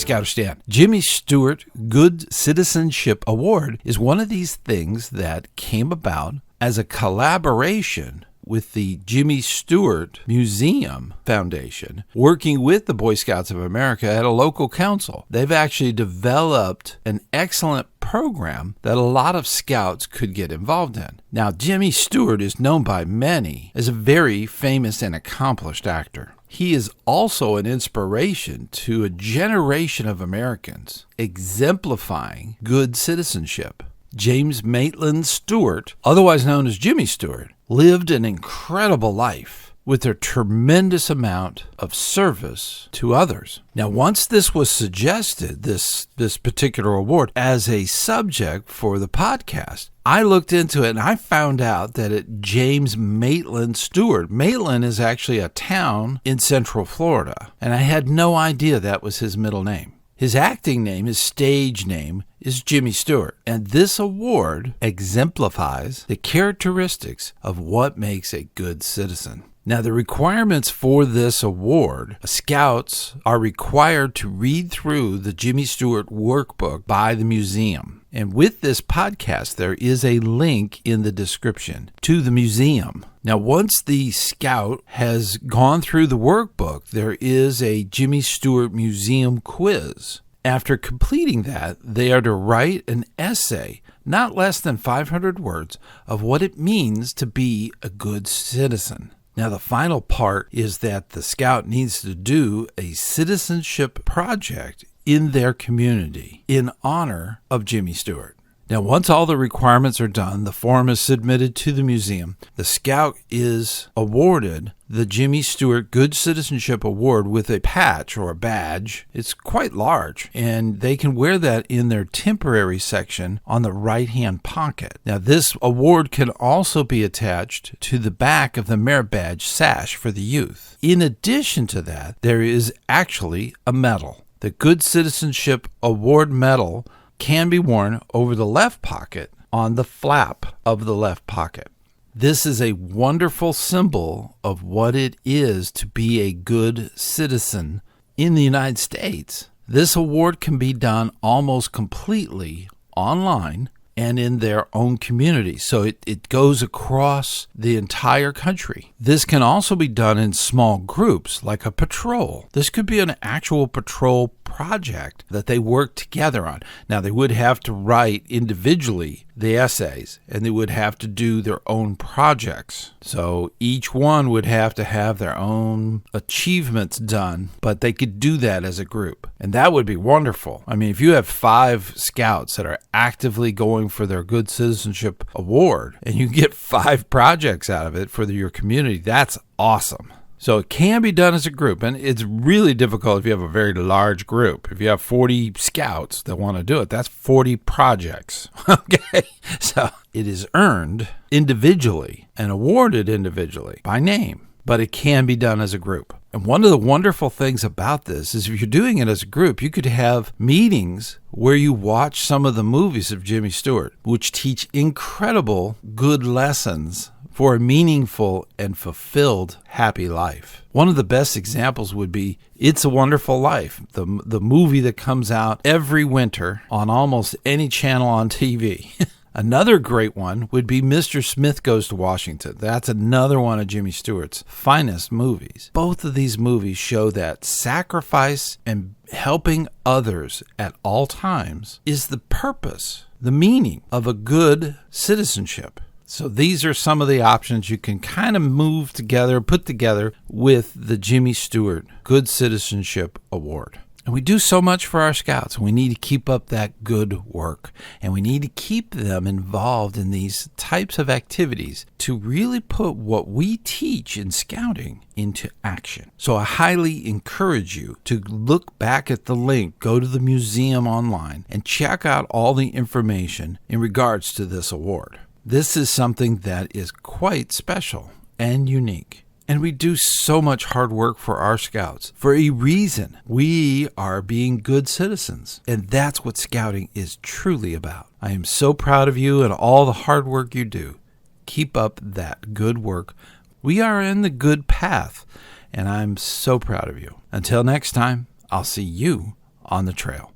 ScouterStan. Jimmy Stewart Good Citizenship Award is one of these things that came about as a collaboration with the Jimmy Stewart Museum Foundation, working with the Boy Scouts of America at a local council. They've actually developed an excellent program that a lot of scouts could get involved in. Now, Jimmy Stewart is known by many as a very famous and accomplished actor. He is also an inspiration to a generation of Americans, exemplifying good citizenship. James M Stewart, otherwise known as Jimmy Stewart, lived an incredible life with a tremendous amount of service to others. Now, once this was suggested, this particular award, as a subject for the podcast, I looked into it and I found out that it James Maitland Stewart. Maitland is actually a town in Central Florida, and I had no idea that was his middle name. His acting name, his stage name, is Jimmy Stewart, and this award exemplifies the characteristics of what makes a good citizen. Now, the requirements for this award, scouts are required to read through the Jimmy Stewart workbook by the museum. And with this podcast, there is a link in the description to the museum. Now, once the scout has gone through the workbook, there is a Jimmy Stewart Museum quiz. After completing that, they are to write an essay, not less than 500 words, of what it means to be a good citizen. Now, the final part is that the scout needs to do a citizenship project in their community in honor of Jimmy Stewart. Now, once all the requirements are done, the form is submitted to the museum. The scout is awarded the Jimmy Stewart Good Citizenship Award with a patch or a badge. It's quite large, and they can wear that in their temporary section on the right-hand pocket. Now, this award can also be attached to the back of the merit badge sash for the youth. In addition to that, there is actually a medal. The Good Citizenship Award medal can be worn over the left pocket on the flap of the left pocket. This is a wonderful symbol of what it is to be a good citizen in the United States. This award can be done almost completely online and in their own community. So it goes across the entire country. This can also be done in small groups, like a patrol. This could be an actual patrol project that they work together on. Now, they would have to write individually the essays, and they would have to do their own projects. So each one would have to have their own achievements done, but they could do that as a group. And that would be wonderful. I mean, if you have 5 scouts that are actively going for their Good Citizenship Award, and you get 5 projects out of it for your community, that's awesome. So it can be done as a group, and it's really difficult if you have a very large group. If you have 40 scouts that want to do it, that's 40 projects. Okay, so it is earned individually and awarded individually by name, but it can be done as a group. And one of the wonderful things about this is if you're doing it as a group, you could have meetings where you watch some of the movies of Jimmy Stewart, which teach incredible good lessons for a meaningful and fulfilled, happy life. One of the best examples would be It's a Wonderful Life, the movie that comes out every winter on almost any channel on TV. Another great one would be Mr. Smith Goes to Washington. That's another one of Jimmy Stewart's finest movies. Both of these movies show that sacrifice and helping others at all times is the purpose, the meaning of a good citizenship. So these are some of the options you can kind of move together, put together with the Jimmy Stewart Good Citizenship Award. And we do so much for our scouts. We need to keep up that good work. And we need to keep them involved in these types of activities to really put what we teach in scouting into action. So I highly encourage you to look back at the link, go to the museum online, and check out all the information in regards to this award. This is something that is quite special and unique. And we do so much hard work for our scouts for a reason. We are being good citizens. And that's what scouting is truly about. I am so proud of you and all the hard work you do. Keep up that good work. We are in the good path. And I'm so proud of you. Until next time, I'll see you on the trail.